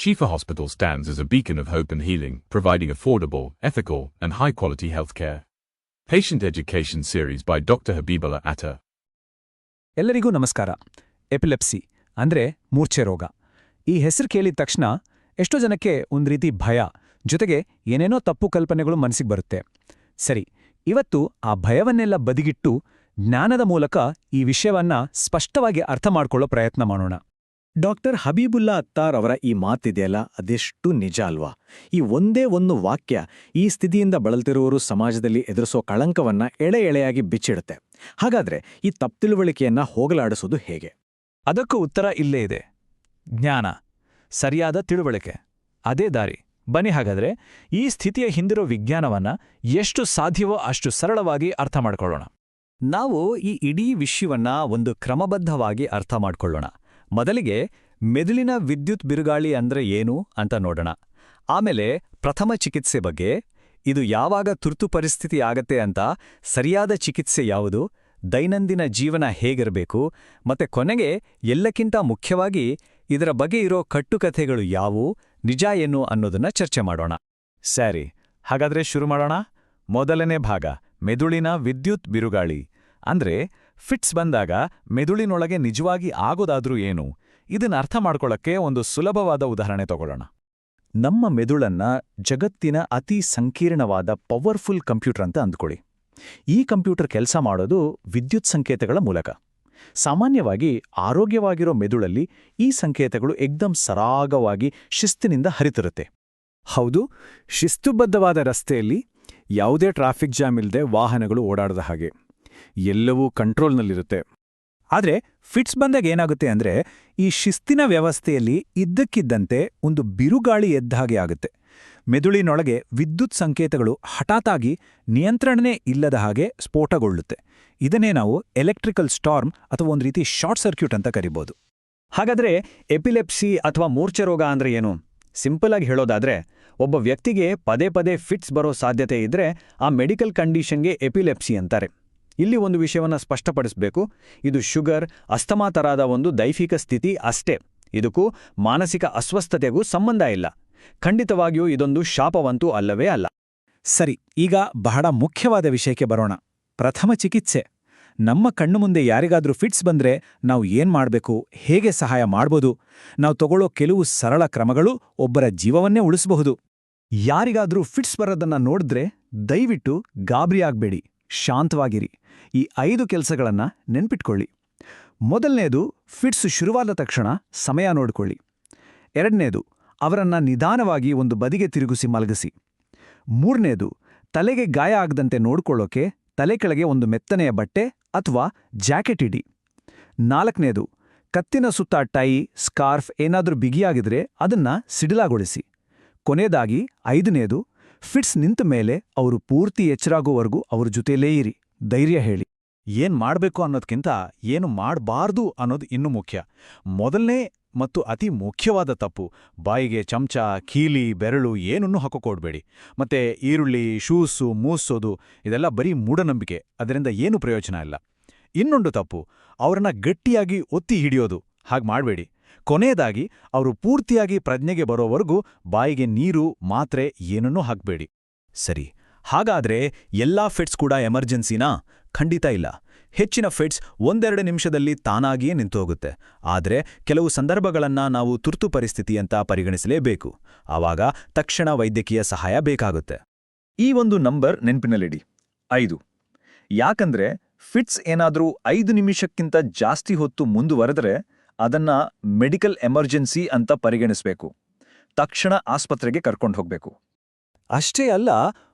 Shifa Hospital stands as a beacon of hope and healing, providing affordable, ethical, and high-quality healthcare. Patient Education Series by Dr. Habibullah Atta. ಎಲ್ಲರಿಗೂ ನಮಸ್ಕಾರ. Epilepsy ಅಂದ್ರೆ ಮೂರ್ಛೆ ರೋಗ. ಈ ಹೆಸರು ಕೇಳಿದ ತಕ್ಷಣ ಎಷ್ಟೋ ಜನಕ್ಕೆ ಒಂದು ರೀತಿ ಭಯ, ಜೊತೆಗೆ ಏನೇನೋ ತಪ್ಪು ಕಲ್ಪನೆಗಳು ಮನಸ್ಸಿಗೆ ಬರುತ್ತೆ. ಸರಿ, ಇವತ್ತು ಆ ಭಯವನ್ನೆಲ್ಲ ಬದಿಗಿಟ್ಟು ಜ್ಞಾನದ ಮೂಲಕ ಈ ವಿಷಯವನ್ನ ಸ್ಪಷ್ಟವಾಗಿ ಅರ್ಥ ಮಾಡ್ಕೊಳ್ಳೋ ಪ್ರಯತ್ನ ಮಾಡೋಣ. ಡಾಕ್ಟರ್ ಹಬೀಬುಲ್ಲಾ ಅತ್ತಾರ್ ಅವರ ಈ ಮಾತಿದೆಯಲ್ಲ, ಅದೆಷ್ಟು ನಿಜ ಅಲ್ವಾ? ಈ ಒಂದೇ ಒಂದು ವಾಕ್ಯ ಈ ಸ್ಥಿತಿಯಿಂದ ಬಳಲ್ತಿರುವವರು ಸಮಾಜದಲ್ಲಿ ಎದುರಿಸೋ ಕಳಂಕವನ್ನ ಎಳೆಯಾಗಿ ಬಿಚ್ಚಿಡುತ್ತೆ. ಹಾಗಾದ್ರೆ ಈ ತಪ್ಪಿಳುವಳಿಕೆಯನ್ನ ಹೋಗಲಾಡಿಸೋದು ಹೇಗೆ? ಅದಕ್ಕೂ ಉತ್ತರ ಇಲ್ಲೇ ಇದೆ. ಜ್ಞಾನ, ಸರಿಯಾದ ತಿಳುವಳಿಕೆ, ಅದೇ ದಾರಿ. ಬನ್ನಿ ಹಾಗಾದ್ರೆ ಈ ಸ್ಥಿತಿಯ ಹಿಂದಿರೋ ವಿಜ್ಞಾನವನ್ನ ಎಷ್ಟು ಸಾಧ್ಯವೋ ಅಷ್ಟು ಸರಳವಾಗಿ ಅರ್ಥ ಮಾಡ್ಕೊಳ್ಳೋಣ. ನಾವು ಈ ಇಡೀ ವಿಷಯವನ್ನ ಒಂದು ಕ್ರಮಬದ್ಧವಾಗಿ ಅರ್ಥ ಮಾಡ್ಕೊಳ್ಳೋಣ. ಮೊದಲಿಗೆ ಮೆದುಳಿನ ವಿದ್ಯುತ್ ಬಿರುಗಾಳಿ ಅಂದ್ರೆ ಏನು ಅಂತ ನೋಡೋಣ. ಆಮೇಲೆ ಪ್ರಥಮ ಚಿಕಿತ್ಸೆ ಬಗ್ಗೆ, ಇದು ಯಾವಾಗ ತುರ್ತು ಪರಿಸ್ಥಿತಿ ಆಗತ್ತೆ ಅಂತ, ಸರಿಯಾದ ಚಿಕಿತ್ಸೆ ಯಾವುದು, ದೈನಂದಿನ ಜೀವನ ಹೇಗಿರಬೇಕು, ಮತ್ತೆ ಕೊನೆಗೆ ಎಲ್ಲಕ್ಕಿಂತ ಮುಖ್ಯವಾಗಿ ಇದರ ಬಗ್ಗೆ ಇರೋ ಕಟ್ಟುಕಥೆಗಳು ಯಾವುವು, ನಿಜ ಏನು ಅನ್ನೋದನ್ನ ಚರ್ಚೆ ಮಾಡೋಣ. ಸರಿ, ಹಾಗಾದ್ರೆ ಶುರು ಮಾಡೋಣ. ಮೊದಲನೇ ಭಾಗ, ಮೆದುಳಿನ ವಿದ್ಯುತ್ ಬಿರುಗಾಳಿ. ಅಂದ್ರೆ ಫಿಟ್ಸ್ ಬಂದಾಗ ಮೆದುಳಿನೊಳಗೆ ನಿಜವಾಗಿ ಆಗೋದಾದ್ರೂ ಏನು? ಇದನ್ನ ಅರ್ಥ ಮಾಡ್ಕೊಳ್ಳಕ್ಕೆ ಒಂದು ಸುಲಭವಾದ ಉದಾಹರಣೆ ತಗೊಳ್ಳೋಣ. ನಮ್ಮ ಮೆದುಳನ್ನ ಜಗತ್ತಿನ ಅತಿ ಸಂಕೀರ್ಣವಾದ ಪವರ್ಫುಲ್ ಕಂಪ್ಯೂಟರ್ ಅಂತ ಅಂದ್ಕೊಳ್ಳಿ. ಈ ಕಂಪ್ಯೂಟರ್ ಕೆಲಸ ಮಾಡೋದು ವಿದ್ಯುತ್ ಸಂಕೇತಗಳ ಮೂಲಕ. ಸಾಮಾನ್ಯವಾಗಿ ಆರೋಗ್ಯವಾಗಿರೋ ಮೆದುಳಲ್ಲಿ ಈ ಸಂಕೇತಗಳು ಏಕ್ದಮ್ ಸರಾಗವಾಗಿ ಶಿಸ್ತಿನಿಂದ ಹರಿತಿರುತ್ತೆ. ಹೌದು, ಶಿಸ್ತುಬದ್ಧವಾದ ರಸ್ತೆಯಲ್ಲಿ ಯಾವುದೇ ಟ್ರಾಫಿಕ್ ಜಾಮ್ ಇಲ್ಲದೆ ವಾಹನಗಳು ಓಡಾಡದ ಹಾಗೆ ಎಲ್ಲವೂ ಕಂಟ್ರೋಲ್ನಲ್ಲಿರುತ್ತೆ. ಆದರೆ ಫಿಟ್ಸ್ ಬಂದಾಗ ಏನಾಗುತ್ತೆ ಅಂದ್ರೆ, ಈ ಶಿಸ್ತಿನ ವ್ಯವಸ್ಥೆಯಲ್ಲಿ ಇದ್ದಕ್ಕಿದ್ದಂತೆ ಒಂದು ಬಿರುಗಾಳಿ ಎದ್ದ ಹಾಗೆ ಆಗುತ್ತೆ. ಮೆದುಳಿನೊಳಗೆ ವಿದ್ಯುತ್ ಸಂಕೇತಗಳು ಹಠಾತ್ತಾಗಿ ನಿಯಂತ್ರಣನೇ ಇಲ್ಲದ ಹಾಗೆ ಸ್ಫೋಟಗೊಳ್ಳುತ್ತೆ. ಇದನ್ನೇ ನಾವು ಎಲೆಕ್ಟ್ರಿಕಲ್ ಸ್ಟಾರ್ಮ್ ಅಥವಾ ಒಂದು ರೀತಿ ಶಾರ್ಟ್ ಸರ್ಕ್ಯೂಟ್ ಅಂತ ಕರಿಬೋದು. ಹಾಗಾದ್ರೆ ಎಪಿಲೆಪ್ಸಿ ಅಥವಾ ಮೂರ್ಛೆ ರೋಗ ಅಂದ್ರೆ ಏನು? ಸಿಂಪಲ್ ಆಗಿ ಹೇಳೋದಾದ್ರೆ, ಒಬ್ಬ ವ್ಯಕ್ತಿಗೆ ಪದೇ ಪದೇ ಫಿಟ್ಸ್ ಬರೋ ಸಾಧ್ಯತೆ ಇದ್ರೆ ಆ ಮೆಡಿಕಲ್ ಕಂಡೀಷನ್ಗೆ ಎಪಿಲೆಪ್ಸಿ ಅಂತಾರೆ. ಇಲ್ಲಿ ಒಂದು ವಿಷಯವನ್ನ ಸ್ಪಷ್ಟಪಡಿಸಬೇಕು, ಇದು ಶುಗರ್, ಅಸ್ತಮಾ ತರಹದ ಒಂದು ದೈಹಿಕ ಸ್ಥಿತಿ ಅಷ್ಟೇ. ಇದಕ್ಕೂ ಮಾನಸಿಕ ಅಸ್ವಸ್ಥತೆಗೂ ಸಂಬಂಧ ಇಲ್ಲ. ಖಂಡಿತವಾಗಿಯೂ ಇದೊಂದು ಶಾಪವಂತೂ ಅಲ್ಲವೇ ಅಲ್ಲ. ಸರಿ, ಈಗ ಬಹಳ ಮುಖ್ಯವಾದ ವಿಷಯಕ್ಕೆ ಬರೋಣ. ಪ್ರಥಮ ಚಿಕಿತ್ಸೆ. ನಮ್ಮ ಕಣ್ಣು ಮುಂದೆ ಯಾರಿಗಾದ್ರೂ ಫಿಟ್ಸ್ ಬಂದ್ರೆ ನಾವು ಏನ್ ಮಾಡ್ಬೇಕು, ಹೇಗೆ ಸಹಾಯ ಮಾಡ್ಬೋದು? ನಾವು ತಗೊಳ್ಳೋ ಕೆಲವು ಸರಳ ಕ್ರಮಗಳು ಒಬ್ಬರ ಜೀವವನ್ನೇ ಉಳಿಸಬಹುದು. ಯಾರಿಗಾದ್ರೂ ಫಿಟ್ಸ್ ಬರೋದನ್ನ ನೋಡಿದ್ರೆ ದಯವಿಟ್ಟು ಗಾಬರಿಯಾಗ್ಬೇಡಿ, ಶಾಂತವಾಗಿರಿ. ಈ 5 ಕೆಲಸಗಳನ್ನ ನೆನ್ಪಿಟ್ಕೊಳ್ಳಿ. ಮೊದಲನೇದು, ಫಿಟ್ಸ್ ಶುರುವಾದ ತಕ್ಷಣ ಸಮಯ ನೋಡ್ಕೊಳ್ಳಿ. ಎರಡನೇದು, ಅವರನ್ನ ನಿಧಾನವಾಗಿ ಒಂದು ಬದಿಗೆ ತಿರುಗಿಸಿ ಮಲಗಿಸಿ. ಮೂರನೇದು, ತಲೆಗೆ ಗಾಯ ಆಗದಂತೆ ನೋಡ್ಕೊಳ್ಳೋಕೆ ತಲೆ ಕೆಳಗೆ ಒಂದು ಮೆತ್ತನೆಯ ಬಟ್ಟೆ ಅಥವಾ ಜಾಕೆಟ್ ಇಡಿ. ನಾಲ್ಕನೇದು, ಕತ್ತಿನ ಸುತ್ತ ಟೈ, ಸ್ಕಾರ್ಫ್ ಏನಾದ್ರೂ ಬಿಗಿಯಾಗಿದ್ರೆ ಅದನ್ನ ಸಿಡಿಲಾಗೊಳಿಸಿ. ಕೊನೆಯದಾಗಿ 5ನೇದು, ಫಿಟ್ಸ್ ನಿಂತ ಮೇಲೆ ಅವರು ಪೂರ್ತಿ ಎಚ್ಚರಾಗೋವರೆಗೂ ಅವ್ರ ಜೊತೆಲೇ ಇರಿ, ಧೈರ್ಯ ಹೇಳಿ. ಏನ್ ಮಾಡ್ಬೇಕು ಅನ್ನೋದ್ಕಿಂತ ಏನು ಮಾಡಬಾರ್ದು ಅನ್ನೋದು ಇನ್ನೂ ಮುಖ್ಯ. ಮೊದಲನೇ ಮತ್ತು ಅತಿ ಮುಖ್ಯವಾದ ತಪ್ಪು, ಬಾಯಿಗೆ ಚಮಚ, ಕೀಲಿ, ಬೆರಳು ಏನನ್ನೂ ಹಾಕೋಕೊಡ್ಬೇಡಿ. ಮತ್ತೆ ಈರುಳ್ಳಿ, ಶೂಸು, ಮೂಸೋದು ಇದೆಲ್ಲ ಬರೀ ಮೂಢನಂಬಿಕೆ, ಅದರಿಂದ ಏನೂ ಪ್ರಯೋಜನ ಇಲ್ಲ. ಇನ್ನೊಂದು ತಪ್ಪು, ಅವ್ರನ್ನ ಗಟ್ಟಿಯಾಗಿ ಒತ್ತಿ ಹಿಡಿಯೋದು, ಹಾಗೆ ಮಾಡಬೇಡಿ. ಕೊನೆಯದಾಗಿ ಅವರು ಪೂರ್ತಿಯಾಗಿ ಪ್ರಜ್ಞೆಗೆ ಬರೋವರೆಗೂ ಬಾಯಿಗೆ ನೀರು, ಮಾತ್ರೆ ಏನನ್ನೂ ಹಾಕ್ಬೇಡಿ. ಸರಿ, ಹಾಗಾದ್ರೆ ಎಲ್ಲಾ ಫಿಟ್ಸ್ ಕೂಡ ಎಮರ್ಜೆನ್ಸಿನಾ? ಖಂಡಿತ ಇಲ್ಲ. ಹೆಚ್ಚಿನ ಫಿಟ್ಸ್ 1-2 ನಿಮಿಷದಲ್ಲಿ ತಾನಾಗಿಯೇ ನಿಂತುಹೋಗುತ್ತೆ. ಆದರೆ ಕೆಲವು ಸಂದರ್ಭಗಳನ್ನ ನಾವು ತುರ್ತು ಪರಿಸ್ಥಿತಿ ಅಂತ ಪರಿಗಣಿಸಲೇಬೇಕು. ಆವಾಗ ತಕ್ಷಣ ವೈದ್ಯಕೀಯ ಸಹಾಯ ಬೇಕಾಗುತ್ತೆ. ಈ ಒಂದು ನಂಬರ್ ನೆನ್ಪಿನಲ್ಲಿಡಿ, 5. ಯಾಕಂದ್ರೆ ಫಿಟ್ಸ್ ಏನಾದ್ರೂ 5 ನಿಮಿಷಕ್ಕಿಂತ ಜಾಸ್ತಿ ಹೊತ್ತು ಮುಂದುವರೆದ್ರೆ ಅದನ್ನ ಮೆಡಿಕಲ್ ಎಮರ್ಜೆನ್ಸಿ ಅಂತ ಪರಿಗಣಿಸಬೇಕು. ತಕ್ಷಣ ಆಸ್ಪತ್ರೆಗೆ ಕರ್ಕೊಂಡು ಹೋಗ್ಬೇಕು. ಅಷ್ಟೇ ಅಲ್ಲ,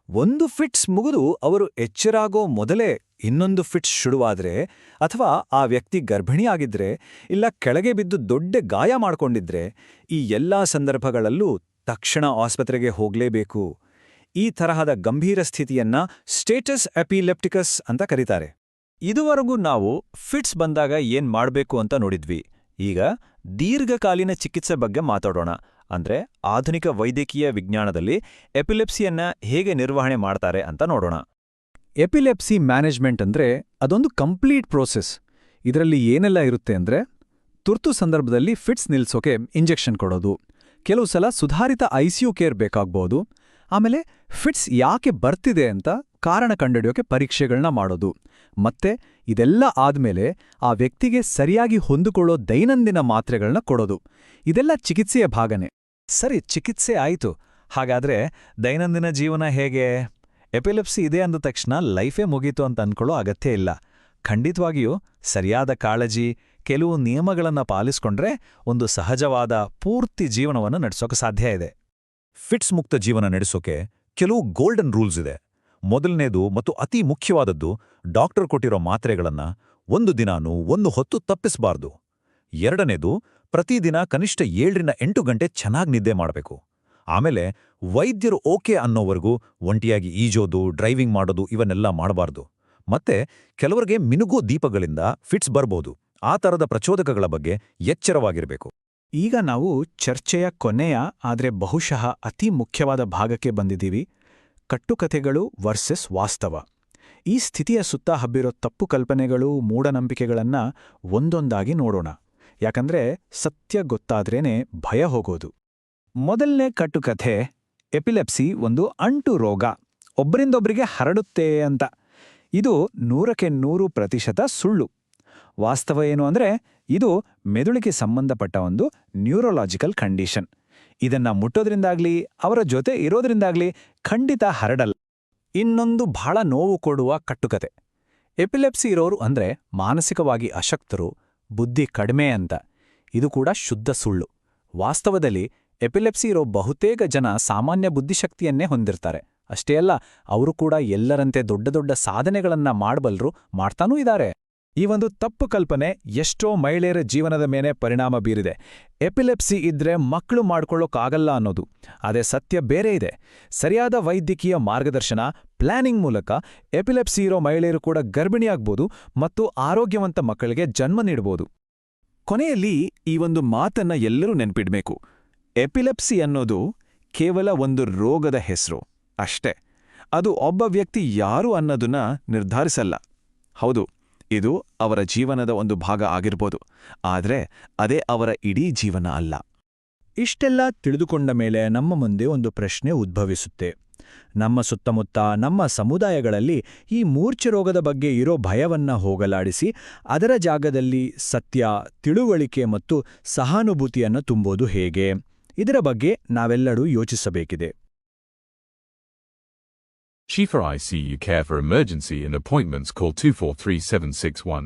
ಒಂದು ಫಿಟ್ಸ್ ಮುಗಿದು ಅವರು ಎಚ್ಚರಾಗೋ ಮೊದಲೇ ಇನ್ನೊಂದು ಫಿಟ್ಸ್ ಶುರುವಾದ್ರೆ, ಅಥವಾ ಆ ವ್ಯಕ್ತಿ ಗರ್ಭಿಣಿಯಾಗಿದ್ರೆ, ಇಲ್ಲ ಕೆಳಗೆ ಬಿದ್ದು ದೊಡ್ಡ ಗಾಯ ಮಾಡ್ಕೊಂಡಿದ್ರೆ, ಈ ಎಲ್ಲಾ ಸಂದರ್ಭಗಳಲ್ಲೂ ತಕ್ಷಣ ಆಸ್ಪತ್ರೆಗೆ ಹೋಗ್ಲೇಬೇಕು. ಈ ತರಹದ ಗಂಭೀರ ಸ್ಥಿತಿಯನ್ನ ಸ್ಟೇಟಸ್ ಎಪಿಲೆಪ್ಟಿಕಸ್ ಅಂತ ಕರೀತಾರೆ. ಇದುವರೆಗೂ ನಾವು ಫಿಟ್ಸ್ ಬಂದಾಗ ಏನ್ ಮಾಡ್ಬೇಕು ಅಂತ ನೋಡಿದ್ವಿ. ಈಗ ದೀರ್ಘಕಾಲೀನ ಚಿಕಿತ್ಸೆ ಬಗ್ಗೆ ಮಾತಾಡೋಣ. ಅಂದ್ರೆ ಆಧುನಿಕ ವೈದ್ಯಕೀಯ ವಿಜ್ಞಾನದಲ್ಲಿ ಎಪಿಲೆಪ್ಸಿಯನ್ನ ಹೇಗೆ ನಿರ್ವಹಣೆ ಮಾಡ್ತಾರೆ ಅಂತ ನೋಡೋಣ. ಎಪಿಲೆಪ್ಸಿ ಮ್ಯಾನೇಜ್ಮೆಂಟ್ ಅಂದ್ರೆ ಅದೊಂದು ಕಂಪ್ಲೀಟ್ ಪ್ರೋಸೆಸ್. ಇದರಲ್ಲಿ ಏನೆಲ್ಲ ಇರುತ್ತೆ ಅಂದ್ರೆ, ತುರ್ತು ಸಂದರ್ಭದಲ್ಲಿ ಫಿಟ್ಸ್ ನಿಲ್ಸೋಕೆ ಇಂಜೆಕ್ಷನ್ ಕೊಡೋದು, ಕೆಲವು ಸಲ ಸುಧಾರಿತ ಐಸಿಯು ಕೇರ್ ಬೇಕಾಗ್ಬೋದು. ಆಮೇಲೆ ಫಿಟ್ಸ್ ಯಾಕೆ ಬರ್ತಿದೆ ಅಂತ ಕಾರಣ ಕಂಡುಹಿಡಿಯೋಕೆ ಪರೀಕ್ಷೆಗಳನ್ನ ಮಾಡೋದು. ಮತ್ತೆ ಇದೆಲ್ಲ ಆದ್ಮೇಲೆ ಆ ವ್ಯಕ್ತಿಗೆ ಸರಿಯಾಗಿ ಹೊಂದಿಕೊಳ್ಳೋ ದೈನಂದಿನ ಮಾತ್ರೆಗಳನ್ನ ಕೊಡೋದು. ಇದೆಲ್ಲ ಚಿಕಿತ್ಸೆಯ ಭಾಗನೇ. ಸರಿ, ಚಿಕಿತ್ಸೆ ಆಯಿತು. ಹಾಗಾದ್ರೆ ದೈನಂದಿನ ಜೀವನ ಹೇಗೆ? ಎಪಿಲೆಪ್ಸಿ ಇದೆ ಅಂದ ತಕ್ಷಣ ಲೈಫೇ ಮುಗೀತು ಅಂತ ಅನ್ಕೊಳ್ಳೋ ಅಗತ್ಯ ಇಲ್ಲ. ಖಂಡಿತವಾಗಿಯೂ ಸರಿಯಾದ ಕಾಳಜಿ, ಕೆಲವು ನಿಯಮಗಳನ್ನ ಪಾಲಿಸ್ಕೊಂಡ್ರೆ ಒಂದು ಸಹಜವಾದ ಪೂರ್ತಿ ಜೀವನವನ್ನು ನಡೆಸೋಕೆ ಸಾಧ್ಯ ಇದೆ. ಫಿಟ್ಸ್ ಮುಕ್ತ ಜೀವನ ನಡೆಸೋಕೆ ಕೆಲವು ಗೋಲ್ಡನ್ ರೂಲ್ಸ್ ಇದೆ. ಮೊದಲನೇದು ಮತ್ತು ಅತಿ ಮುಖ್ಯವಾದದ್ದು, ಡಾಕ್ಟರ್ ಕೊಟ್ಟಿರೋ ಮಾತ್ರೆಗಳನ್ನ ಒಂದು ದಿನಾನೂ ಒಂದು ಹೊತ್ತು ತಪ್ಪಿಸಬಾರ್ದು. ಎರಡನೇದು, ಪ್ರತಿದಿನ ಕನಿಷ್ಠ 7-8 ಗಂಟೆ ಚೆನ್ನಾಗಿ ನಿದ್ದೆ ಮಾಡಬೇಕು. ಆಮೇಲೆ ವೈದ್ಯರು ಓಕೆ ಅನ್ನೋವರೆಗೂ ಒಂಟಿಯಾಗಿ ಈಜೋದು, ಡ್ರೈವಿಂಗ್ ಮಾಡೋದು ಇವನ್ನೆಲ್ಲ ಮಾಡಬಾರ್ದು. ಮತ್ತೆ ಕೆಲವರಿಗೆ ಮಿನುಗೋ ದೀಪಗಳಿಂದ ಫಿಟ್ಸ್ ಬರ್ಬೋದು. ಆ ಥರದ ಪ್ರಚೋದಕಗಳ ಬಗ್ಗೆ ಎಚ್ಚರವಾಗಿರಬೇಕು. ಈಗ ನಾವು ಚರ್ಚೆಯ ಕೊನೆಯ ಆದ್ರೆ ಬಹುಶಃ ಅತಿ ಮುಖ್ಯವಾದ ಭಾಗಕ್ಕೆ ಬಂದಿದ್ದೀವಿ. ಕಟ್ಟುಕಥೆಗಳು ವರ್ಸಸ್ ವಾಸ್ತವ. ಈ ಸ್ಥಿತಿಯ ಸುತ್ತ ಹಬ್ಬಿರೋ ತಪ್ಪು ಕಲ್ಪನೆಗಳು, ಮೂಢನಂಬಿಕೆಗಳನ್ನ ಒಂದೊಂದಾಗಿ ನೋಡೋಣ. ಯಾಕಂದ್ರೆ ಸತ್ಯ ಗೊತ್ತಾದ್ರೇನೆ ಭಯ ಹೋಗೋದು. ಮೊದಲನೇ ಕಟ್ಟುಕಥೆ, ಎಪಿಲೆಪ್ಸಿ ಒಂದು ಅಂಟು ರೋಗ, ಒಬ್ಬರಿಂದೊಬ್ಬರಿಗೆ ಹರಡುತ್ತೆ ಅಂತ. ಇದು 100% ಸುಳ್ಳು. ವಾಸ್ತವ ಏನು ಅಂದ್ರೆ, ಇದು ಮೆದುಳಿಗೆ ಸಂಬಂಧಪಟ್ಟ ಒಂದು ನ್ಯೂರೋಲಾಜಿಕಲ್ ಕಂಡೀಷನ್. ಇದನ್ನ ಮುಟ್ಟೋದ್ರಿಂದಾಗ್ಲಿ ಅವರ ಜೊತೆ ಇರೋದ್ರಿಂದಾಗ್ಲಿ ಖಂಡಿತ ಹರಡಲ್ಲ. ಇನ್ನೊಂದು ಬಹಳ ನೋವು ಕೊಡುವ ಕಟ್ಟುಕತೆ, ಎಪಿಲೆಪ್ಸಿ ಇರೋರು ಅಂದ್ರೆ ಮಾನಸಿಕವಾಗಿ ಅಶಕ್ತರು, ಬುದ್ಧಿ ಕಡಿಮೆ ಅಂತ. ಇದು ಕೂಡ ಶುದ್ಧ ಸುಳ್ಳು. ವಾಸ್ತವದಲ್ಲಿ ಎಪಿಲೆಪ್ಸಿ ಇರೋ ಬಹುತೇಕ ಜನ ಸಾಮಾನ್ಯ ಬುದ್ಧಿಶಕ್ತಿಯನ್ನೇ ಹೊಂದಿರ್ತಾರೆ. ಅಷ್ಟೇ ಅಲ್ಲ, ಅವರು ಕೂಡ ಎಲ್ಲರಂತೆ ದೊಡ್ಡ ದೊಡ್ಡ ಸಾಧನೆಗಳನ್ನ ಮಾಡಬಲ್ಲರು, ಮಾಡ್ತಾನೂ ಇದ್ದಾರೆ. ಈ ಒಂದು ತಪ್ಪು ಕಲ್ಪನೆ ಎಷ್ಟೋ ಮಹಿಳೆಯರ ಜೀವನದ ಮೇಲೆ ಪರಿಣಾಮ ಬೀರಿದೆ. ಎಪಿಲೆಪ್ಸಿ ಇದ್ರೆ ಮಕ್ಕಳು ಮಾಡ್ಕೊಳ್ಳೋಕ್ಕಾಗಲ್ಲ ಅನ್ನೋದು. ಅದೇ ಸತ್ಯ ಬೇರೆ ಇದೆ. ಸರಿಯಾದ ವೈದ್ಯಕೀಯ ಮಾರ್ಗದರ್ಶನ, ಪ್ಲಾನಿಂಗ್ ಮೂಲಕ ಎಪಿಲೆಪ್ಸಿ ಇರೋ ಮಹಿಳೆಯರು ಕೂಡ ಗರ್ಭಿಣಿಯಾಗ್ಬೋದು ಮತ್ತು ಆರೋಗ್ಯವಂತ ಮಕ್ಕಳಿಗೆ ಜನ್ಮ ನೀಡಬಹುದು. ಕೊನೆಯಲ್ಲಿ ಈ ಒಂದು ಮಾತನ್ನ ಎಲ್ಲರೂ ನೆನ್ಪಿಡ್ಬೇಕು. ಎಪಿಲೆಪ್ಸಿ ಅನ್ನೋದು ಕೇವಲ ಒಂದು ರೋಗದ ಹೆಸರು ಅಷ್ಟೇ. ಅದು ಒಬ್ಬ ವ್ಯಕ್ತಿ ಯಾರು ಅನ್ನೋದನ್ನ ನಿರ್ಧರಿಸಲ್ಲ. ಹೌದು, ಇದು ಅವರ ಜೀವನದ ಒಂದು ಭಾಗ ಆಗಿರ್ಬೋದು, ಆದ್ರೆ ಅದೇ ಅವರ ಇಡೀ ಜೀವನ ಅಲ್ಲ. ಇಷ್ಟೆಲ್ಲ ತಿಳಿದುಕೊಂಡ ಮೇಲೆ ನಮ್ಮ ಮುಂದೆ ಒಂದು ಪ್ರಶ್ನೆ ಉದ್ಭವಿಸುತ್ತೆ. ನಮ್ಮ ಸುತ್ತಮುತ್ತ, ನಮ್ಮ ಸಮುದಾಯಗಳಲ್ಲಿ ಈ ಮೂರ್ಛೆ ರೋಗದ ಬಗ್ಗೆ ಇರೋ ಭಯವನ್ನ ಹೋಗಲಾಡಿಸಿ ಅದರ ಜಾಗದಲ್ಲಿ ಸತ್ಯ, ತಿಳುವಳಿಕೆ ಮತ್ತು ಸಹಾನುಭೂತಿಯನ್ನು ತುಂಬೋದು ಹೇಗೆ? ಇದರ ಬಗ್ಗೆ ನಾವೆಲ್ಲರೂ ಯೋಚಿಸಬೇಕಿದೆ. Shifa ICU care for emergency and appointments call 243761.